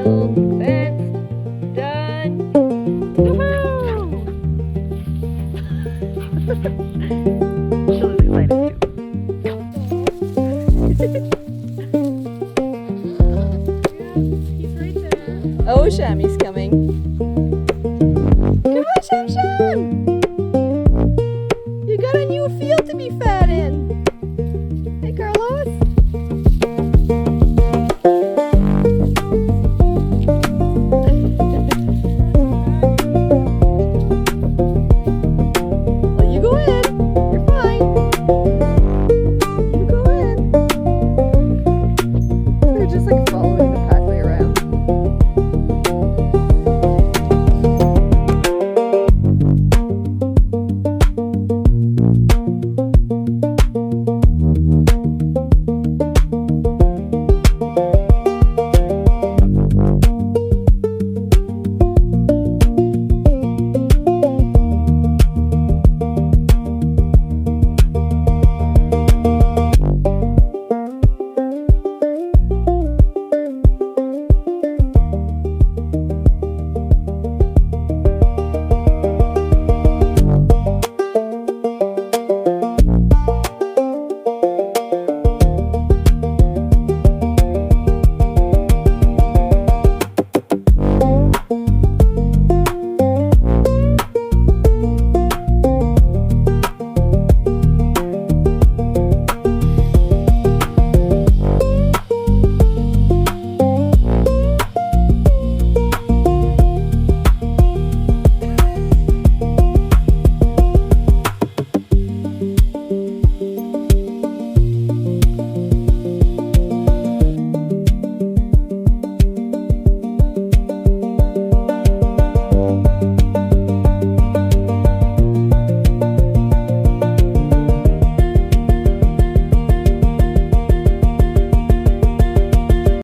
Build fence. Done. Woohoo! She looks excited too. He's right there. Oh, Shammy's coming. Come on, Sham Sham! You got a new field to be fed in. Hey, Carlos. Well, you go in. You're fine. You go in. They're just like following.